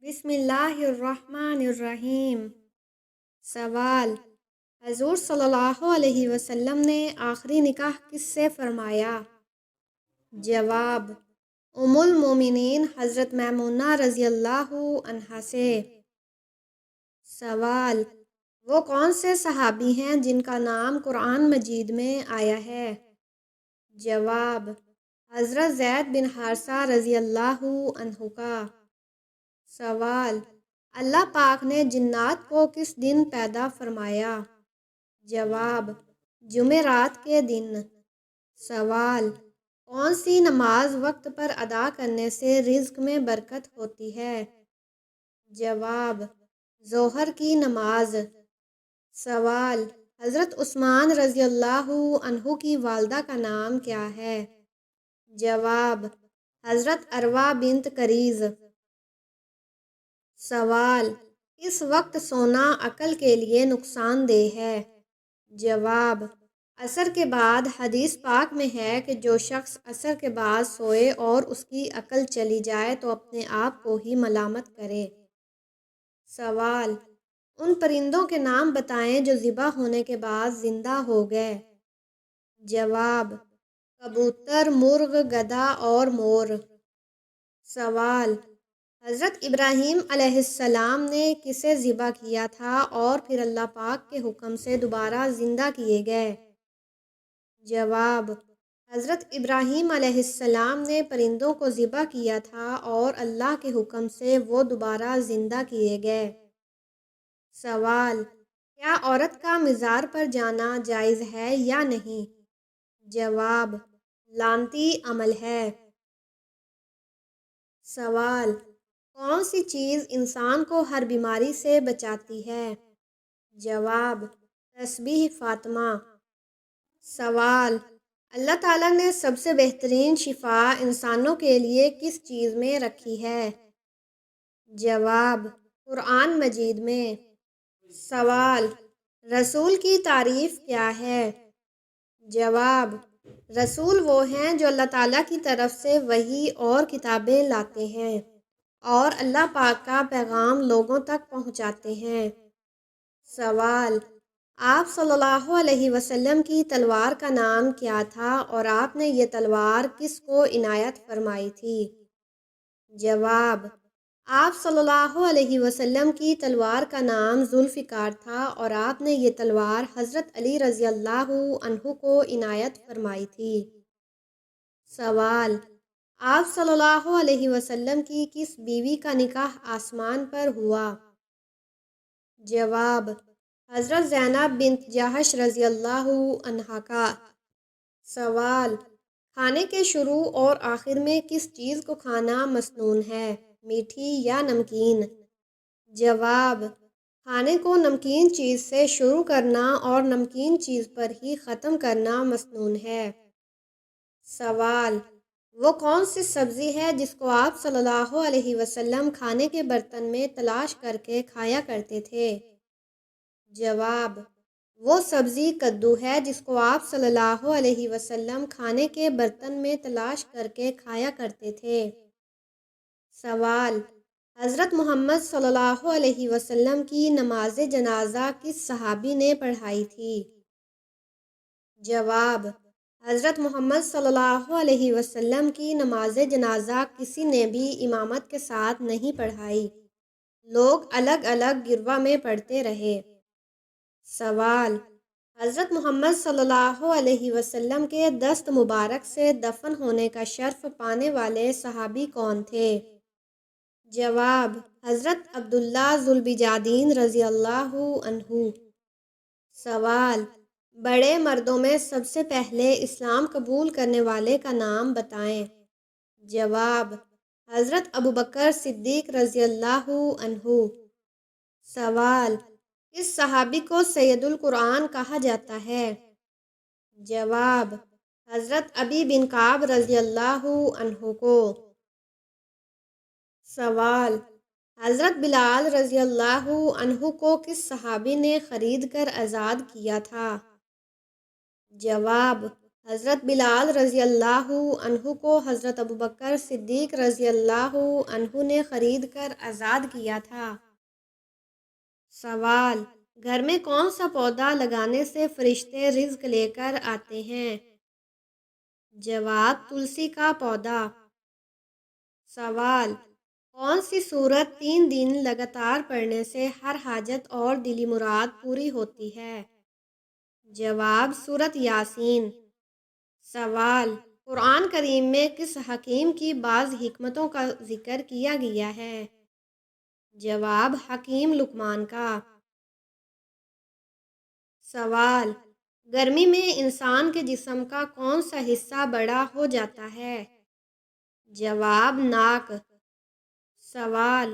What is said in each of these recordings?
بسم اللہ الرحمن الرحیم۔ سوال: حضور صلی اللہ علیہ وسلم نے آخری نکاح کس سے فرمایا؟ جواب: ام المومنین حضرت میمونہ رضی اللہ عنہا سے۔ سوال: وہ کون سے صحابی ہیں جن کا نام قرآن مجید میں آیا ہے؟ جواب: حضرت زید بن حارثہ رضی اللہ عنہ کا۔ سوال: اللہ پاک نے جنات کو کس دن پیدا فرمایا؟ جواب: جمعرات کے دن۔ سوال: کون سی نماز وقت پر ادا کرنے سے رزق میں برکت ہوتی ہے؟ جواب: ظہر کی نماز۔ سوال: حضرت عثمان رضی اللہ عنہ کی والدہ کا نام کیا ہے؟ جواب: حضرت اروہ بنت کریز۔ سوال: اس وقت سونا عقل کے لیے نقصان دہ ہے؟ جواب: عصر کے بعد حدیث پاک میں ہے کہ جو شخص عصر کے بعد سوئے اور اس کی عقل چلی جائے تو اپنے آپ کو ہی ملامت کرے۔ سوال: ان پرندوں کے نام بتائیں جو ذبح ہونے کے بعد زندہ ہو گئے۔ جواب: کبوتر، مرغ، گدھا اور مور۔ سوال: حضرت ابراہیم علیہ السلام نے کسے ذبح کیا تھا اور پھر اللہ پاک کے حکم سے دوبارہ زندہ کیے گئے؟ جواب: حضرت ابراہیم علیہ السلام نے پرندوں کو ذبح کیا تھا اور اللہ کے حکم سے وہ دوبارہ زندہ کیے گئے۔ سوال: کیا عورت کا مزار پر جانا جائز ہے یا نہیں؟ جواب: لعنتی عمل ہے۔ سوال: کون سی چیز انسان کو ہر بیماری سے بچاتی ہے؟ جواب: تسبیح فاطمہ۔ سوال: اللہ تعالیٰ نے سب سے بہترین شفا انسانوں کے لیے کس چیز میں رکھی ہے؟ جواب: قرآن مجید میں۔ سوال: رسول کی تعریف کیا ہے؟ جواب: رسول وہ ہیں جو اللہ تعالیٰ کی طرف سے وحی اور کتابیں لاتے ہیں اور اللہ پاک کا پیغام لوگوں تک پہنچاتے ہیں۔ سوال: آپ صلی اللہ علیہ وسلم کی تلوار کا نام کیا تھا اور آپ نے یہ تلوار کس کو عنایت فرمائی تھی؟ جواب: آپ صلی اللہ علیہ وسلم کی تلوار کا نام ذوالفقار تھا اور آپ نے یہ تلوار حضرت علی رضی اللہ عنہ کو عنایت فرمائی تھی۔ سوال: آپ صلی اللہ علیہ وسلم کی کس بیوی کا نکاح آسمان پر ہوا؟ جواب: حضرت زینب بنت جحش رضی اللہ عنہا کا۔ سوال: کھانے کے شروع اور آخر میں کس چیز کو کھانا مسنون ہے، میٹھی یا نمکین؟ جواب: کھانے کو نمکین چیز سے شروع کرنا اور نمکین چیز پر ہی ختم کرنا مسنون ہے۔ سوال: وہ کون سی سبزی ہے جس کو آپ صلی اللہ علیہ وسلم کھانے کے برتن میں تلاش کر کے کھایا کرتے تھے؟ جواب: وہ سبزی کدو ہے جس کو آپ صلی اللہ علیہ وسلم کھانے کے برتن میں تلاش کر کے کھایا کرتے تھے۔ سوال: حضرت محمد صلی اللہ علیہ وسلم کی نماز جنازہ کس صحابی نے پڑھائی تھی؟ جواب: حضرت محمد صلی اللہ علیہ وسلم کی نماز جنازہ کسی نے بھی امامت کے ساتھ نہیں پڑھائی، لوگ الگ الگ گروہ میں پڑھتے رہے۔ سوال: حضرت محمد صلی اللہ علیہ وسلم کے دست مبارک سے دفن ہونے کا شرف پانے والے صحابی کون تھے؟ جواب: حضرت عبداللہ ذوالبجادین رضی اللہ عنہ۔ سوال: بڑے مردوں میں سب سے پہلے اسلام قبول کرنے والے کا نام بتائیں۔ جواب: حضرت ابوبکر صدیق رضی اللہ عنہ۔ سوال: کس صحابی کو سید القرآن کہا جاتا ہے؟ جواب: حضرت ابی بن کعب رضی اللہ عنہ کو۔ سوال: حضرت بلال رضی اللہ عنہ کو کس صحابی نے خرید کر آزاد کیا تھا؟ جواب: حضرت بلال رضی اللہ عنہ کو حضرت ابوبکر صدیق رضی اللہ عنہ نے خرید کر آزاد کیا تھا۔ سوال: گھر میں کون سا پودا لگانے سے فرشتے رزق لے کر آتے ہیں؟ جواب: تلسی کا پودا۔ سوال: کون سی سورت 3 دن لگاتار پڑھنے سے ہر حاجت اور دلی مراد پوری ہوتی ہے؟ جواب: سورت یاسین۔ سوال: قرآن کریم میں کس حکیم کی بعض حکمتوں کا ذکر کیا گیا ہے؟ جواب: حکیم لقمان کا۔ سوال: گرمی میں انسان کے جسم کا کون سا حصہ بڑا ہو جاتا ہے؟ جواب: ناک۔ سوال: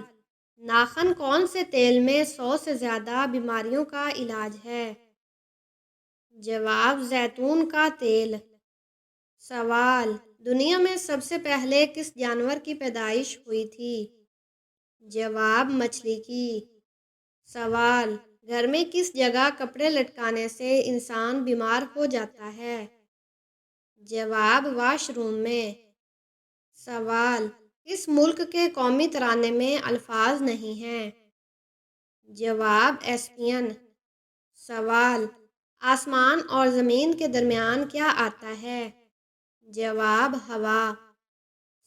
ناخن کون سے تیل میں 100 سے زیادہ بیماریوں کا علاج ہے؟ جواب: زیتون کا تیل۔ سوال: دنیا میں سب سے پہلے کس جانور کی پیدائش ہوئی تھی؟ جواب: مچھلی کی۔ سوال: گھر میں کس جگہ کپڑے لٹکانے سے انسان بیمار ہو جاتا ہے؟ جواب: واش روم میں۔ سوال: کس ملک کے قومی ترانے میں الفاظ نہیں ہیں؟ جواب: اسپین۔ سوال: آسمان اور زمین کے درمیان کیا آتا ہے؟ جواب: ہوا۔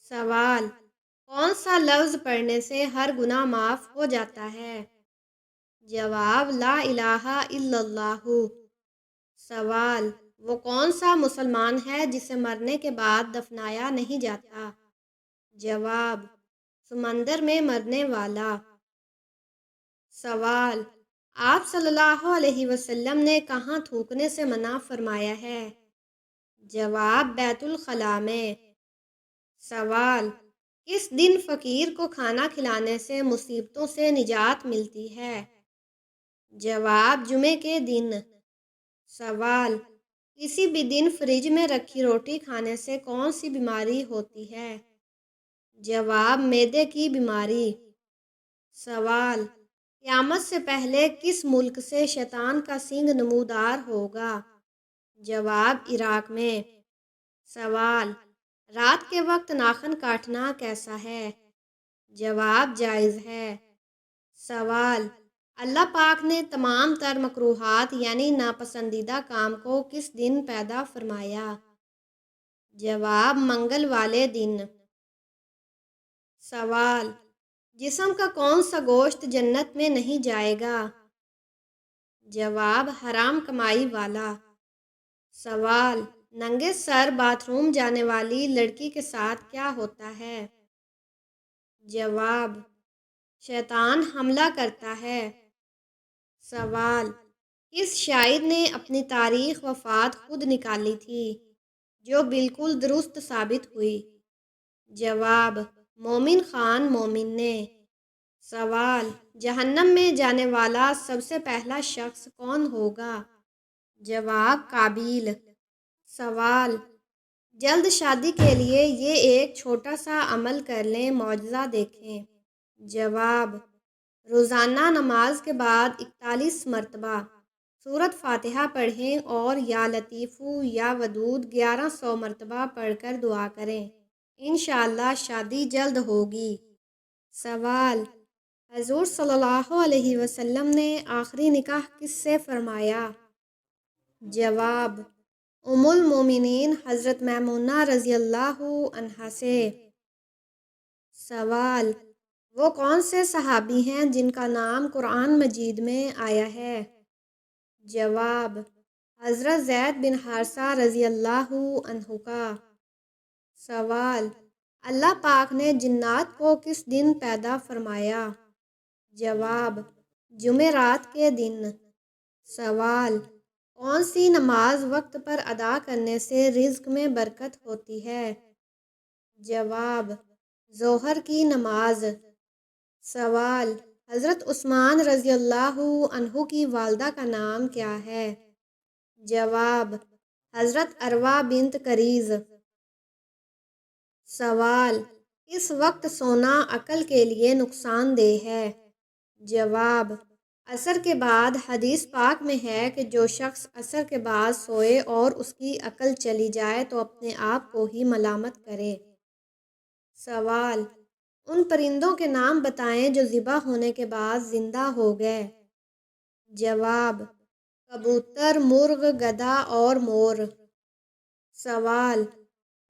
سوال: کون سا لفظ پڑھنے سے ہر گناہ معاف ہو جاتا ہے؟ جواب: لا الہ الا اللہ۔ سوال: وہ کون سا مسلمان ہے جسے مرنے کے بعد دفنایا نہیں جاتا؟ جواب: سمندر میں مرنے والا۔ سوال: آپ صلی اللہ علیہ وسلم نے کہاں تھوکنے سے منع فرمایا ہے؟ جواب: بیت الخلاء میں۔ سوال: کس دن فقیر کو کھانا کھلانے سے مصیبتوں سے نجات ملتی ہے؟ جواب: جمعے کے دن۔ سوال: کسی بھی دن فریج میں رکھی روٹی کھانے سے کون سی بیماری ہوتی ہے؟ جواب: معدے کی بیماری۔ سوال: قیامت سے پہلے کس ملک سے شیطان کا سنگ نمودار ہوگا؟ جواب: عراق میں۔ سوال: رات کے وقت ناخن کاٹنا کیسا ہے؟ جواب: جائز ہے۔ سوال: اللہ پاک نے تمام تر مکروہات یعنی ناپسندیدہ کام کو کس دن پیدا فرمایا؟ جواب: منگل والے دن۔ سوال: جسم کا کون سا گوشت جنت میں نہیں جائے گا؟ جواب: حرام کمائی والا۔ سوال: ننگے سر باتھ روم جانے والی لڑکی کے ساتھ کیا ہوتا ہے؟ جواب: شیطان حملہ کرتا ہے۔ سوال: کس شاعر نے اپنی تاریخ وفات خود نکالی تھی جو بالکل درست ثابت ہوئی؟ جواب: مومن خان مومن نے۔ سوال: جہنم میں جانے والا سب سے پہلا شخص کون ہوگا؟ جواب: قابیل۔ سوال: جلد شادی کے لیے یہ ایک چھوٹا سا عمل کر لیں، معجزہ دیکھیں۔ جواب: روزانہ نماز کے بعد 41 مرتبہ سورۃ فاتحہ پڑھیں اور یا لطیفو یا ودود 1100 مرتبہ پڑھ کر دعا کریں، انشاءاللہ شادی جلد ہوگی۔ سوال: حضور صلی اللہ علیہ وسلم نے آخری نکاح کس سے فرمایا؟ جواب: ام المومنین حضرت میمونہ رضی اللہ عنہا سے۔ سوال: وہ کون سے صحابی ہیں جن کا نام قرآن مجید میں آیا ہے؟ جواب: حضرت زید بن حارثہ رضی اللہ عنہ کا۔ سوال: اللہ پاک نے جنات کو کس دن پیدا فرمایا؟ جواب: جمعرات کے دن۔ سوال: کون سی نماز وقت پر ادا کرنے سے رزق میں برکت ہوتی ہے؟ جواب: ظہر کی نماز۔ سوال: حضرت عثمان رضی اللہ عنہ کی والدہ کا نام کیا ہے؟ جواب: حضرت عروہ بنت کریز۔ سوال: کس وقت سونا عقل کے لیے نقصان دہ ہے؟ جواب: عصر کے بعد حدیث پاک میں ہے کہ جو شخص عصر کے بعد سوئے اور اس کی عقل چلی جائے تو اپنے آپ کو ہی ملامت کرے۔ سوال: ان پرندوں کے نام بتائیں جو ذبح ہونے کے بعد زندہ ہو گئے۔ جواب: کبوتر، مرغ، گدھا اور مور۔ سوال: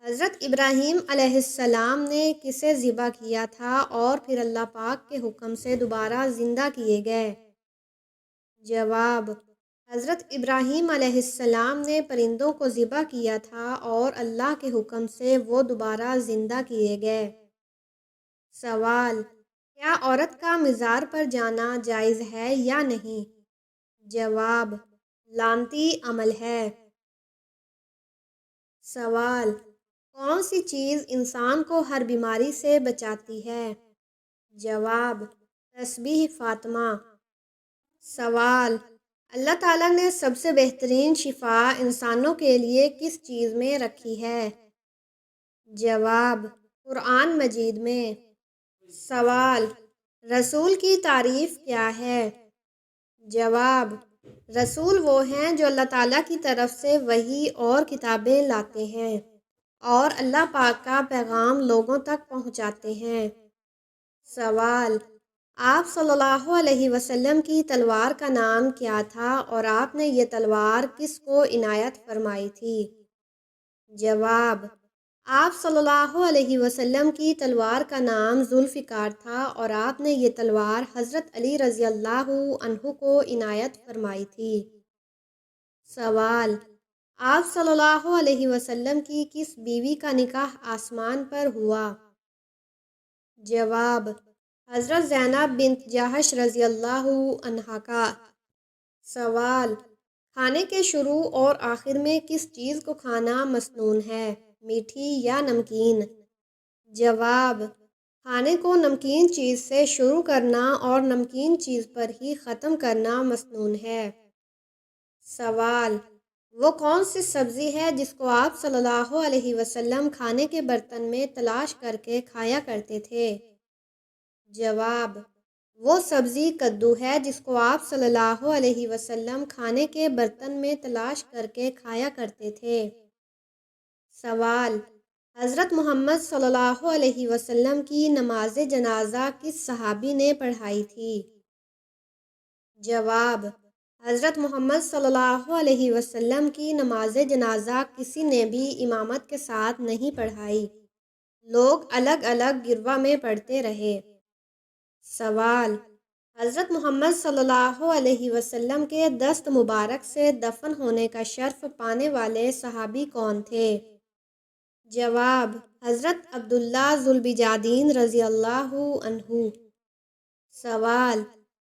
حضرت ابراہیم علیہ السلام نے کسے ذبح کیا تھا اور پھر اللہ پاک کے حکم سے دوبارہ زندہ کیے گئے؟ جواب: حضرت ابراہیم علیہ السلام نے پرندوں کو ذبح کیا تھا اور اللہ کے حکم سے وہ دوبارہ زندہ کیے گئے۔ سوال: کیا عورت کا مزار پر جانا جائز ہے یا نہیں؟ جواب: لعنتی عمل ہے۔ سوال: کون سی چیز انسان کو ہر بیماری سے بچاتی ہے؟ جواب: تسبیح فاطمہ۔ سوال: اللہ تعالیٰ نے سب سے بہترین شفا انسانوں کے لیے کس چیز میں رکھی ہے؟ جواب: قرآن مجید میں۔ سوال: رسول کی تعریف کیا ہے؟ جواب: رسول وہ ہیں جو اللہ تعالیٰ کی طرف سے وحی اور کتابیں لاتے ہیں اور اللہ پاک کا پیغام لوگوں تک پہنچاتے ہیں۔ سوال: آپ صلی اللہ علیہ وسلم کی تلوار کا نام کیا تھا اور آپ نے یہ تلوار کس کو عنایت فرمائی تھی؟ جواب: آپ صلی اللہ علیہ وسلم کی تلوار کا نام ذوالفقار تھا اور آپ نے یہ تلوار حضرت علی رضی اللہ عنہ کو عنایت فرمائی تھی۔ سوال: آپ صلی اللہ علیہ وسلم کی کس بیوی کا نکاح آسمان پر ہوا؟ جواب: حضرت زینب بنت جحش رضی اللہ عنہا کا۔ سوال: کھانے کے شروع اور آخر میں کس چیز کو کھانا مسنون ہے، میٹھی یا نمکین؟ جواب: کھانے کو نمکین چیز سے شروع کرنا اور نمکین چیز پر ہی ختم کرنا مسنون ہے۔ سوال: وہ کون سی سبزی ہے جس کو آپ صلی اللہ علیہ وسلم کھانے کے برتن میں تلاش کر کے کھایا کرتے تھے؟ جواب: وہ سبزی کدو ہے جس کو آپ صلی اللہ علیہ وسلم کھانے کے برتن میں تلاش کر کے کھایا کرتے تھے۔ سوال: حضرت محمد صلی اللہ علیہ وسلم کی نماز جنازہ کس صحابی نے پڑھائی تھی؟ جواب: حضرت محمد صلی اللہ علیہ وسلم کی نماز جنازہ کسی نے بھی امامت کے ساتھ نہیں پڑھائی، لوگ الگ الگ گروہ میں پڑھتے رہے۔ سوال: حضرت محمد صلی اللہ علیہ وسلم کے دست مبارک سے دفن ہونے کا شرف پانے والے صحابی کون تھے؟ جواب: حضرت عبداللہ ذوالبجادین رضی اللہ عنہ۔ سوال: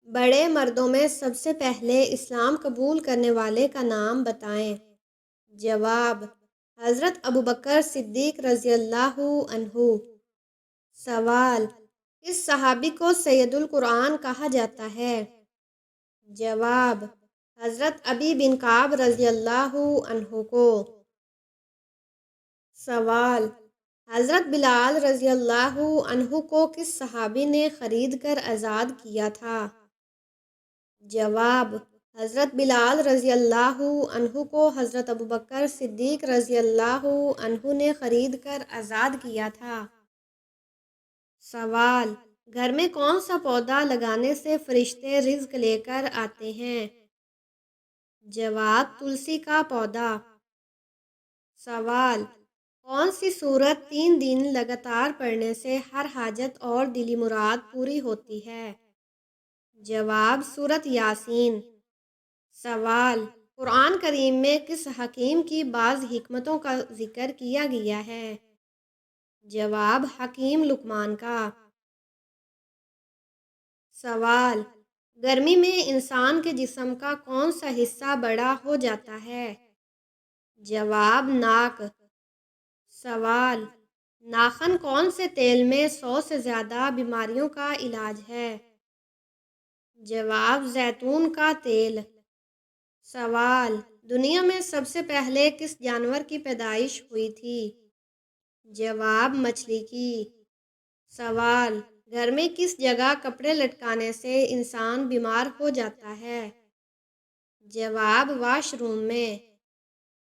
بڑے مردوں میں سب سے پہلے اسلام قبول کرنے والے کا نام بتائیں۔ جواب: حضرت ابوبکر صدیق رضی اللہ عنہ۔ سوال: کس صحابی کو سید القرآن کہا جاتا ہے؟ جواب: حضرت ابی بن کعب رضی اللہ عنہ کو۔ سوال: حضرت بلال رضی اللہ عنہ کو کس صحابی نے خرید کر آزاد کیا تھا؟ جواب: حضرت بلال رضی اللہ عنہ کو حضرت ابوبکر صدیق رضی اللہ عنہ نے خرید کر آزاد کیا تھا۔ سوال: گھر میں کون سا پودا لگانے سے فرشتے رزق لے کر آتے ہیں؟ جواب: تلسی کا پودا۔ سوال: کون سی سورت 3 دن لگاتار پڑھنے سے ہر حاجت اور دلی مراد پوری ہوتی ہے؟ جواب: سورت یاسین۔ سوال: قرآن کریم میں کس حکیم کی بعض حکمتوں کا ذکر کیا گیا ہے؟ جواب: حکیم لقمان کا۔ سوال: گرمی میں انسان کے جسم کا کون سا حصہ بڑا ہو جاتا ہے؟ جواب: ناک۔ سوال: ناخن کون سے تیل میں 100 سے زیادہ بیماریوں کا علاج ہے؟ جواب: زیتون کا تیل۔ سوال: دنیا میں سب سے پہلے کس جانور کی پیدائش ہوئی تھی؟ جواب: مچھلی کی۔ سوال: گھر میں کس جگہ کپڑے لٹکانے سے انسان بیمار ہو جاتا ہے؟ جواب: واش روم میں۔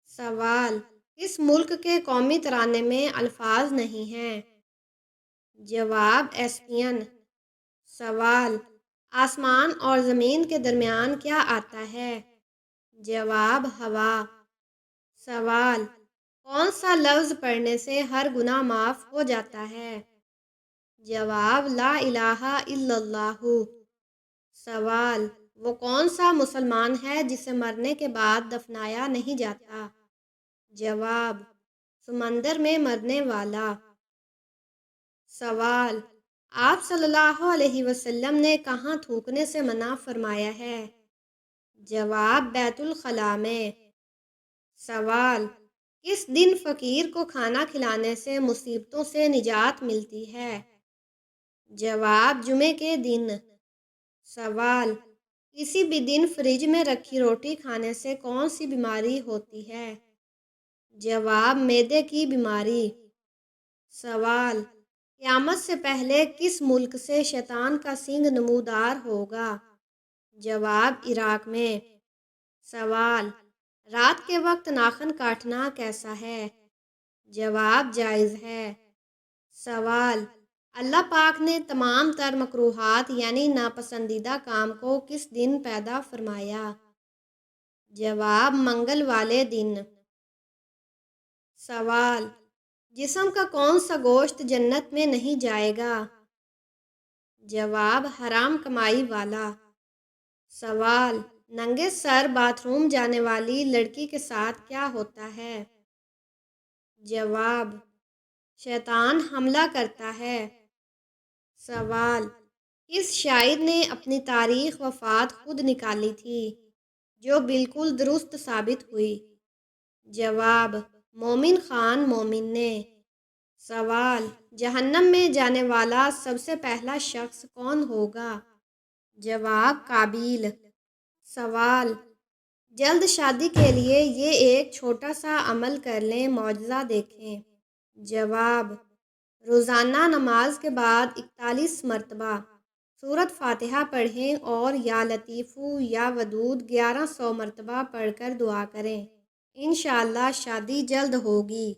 سوال: کس ملک کے قومی ترانے میں الفاظ نہیں ہیں؟ جواب: اسپین۔ سوال: آسمان اور زمین کے درمیان کیا آتا ہے؟ جواب: ہوا۔ سوال: کون سا لفظ پڑھنے سے ہر گناہ معاف ہو جاتا ہے؟ جواب: لا الہ الا اللہ۔ سوال: وہ کون سا مسلمان ہے جسے مرنے کے بعد دفنایا نہیں جاتا؟ جواب: سمندر میں مرنے والا۔ سوال: آپ صلی اللہ علیہ وسلم نے کہاں تھوکنے سے منع فرمایا ہے؟ جواب: بیت الخلاء میں۔ سوال: کس دن فقیر کو کھانا کھلانے سے مصیبتوں سے نجات ملتی ہے؟ جواب: جمعے کے دن۔ سوال: کسی بھی دن فریج میں رکھی روٹی کھانے سے کون سی بیماری ہوتی ہے؟ جواب: معدے کی بیماری۔ سوال: قیامت سے پہلے کس ملک سے شیطان کا سنگ نمودار ہوگا؟ جواب: عراق میں۔ سوال: رات کے وقت ناخن کاٹنا کیسا ہے؟ جواب: جائز ہے۔ سوال: اللہ پاک نے تمام تر مکروہات یعنی ناپسندیدہ کام کو کس دن پیدا فرمایا؟ جواب: منگل والے دن۔ سوال: جسم کا کون سا گوشت جنت میں نہیں جائے گا؟ جواب: حرام کمائی والا۔ سوال: ننگے سر باتھ روم جانے والی لڑکی کے ساتھ کیا ہوتا ہے؟ جواب: شیطان حملہ کرتا ہے۔ سوال: کس شاعر نے اپنی تاریخ وفات خود نکالی تھی جو بالکل درست ثابت ہوئی؟ جواب: مومن خان مومن نے۔ سوال: جہنم میں جانے والا سب سے پہلا شخص کون ہوگا؟ جواب: قابیل۔ سوال: جلد شادی کے لیے یہ ایک چھوٹا سا عمل کر لیں، معجزہ دیکھیں۔ جواب: روزانہ نماز کے بعد 41 مرتبہ سورۃ فاتحہ پڑھیں اور یا لطیفو یا ودود 1100 مرتبہ پڑھ کر دعا کریں، انشاءاللہ شادی جلد ہوگی۔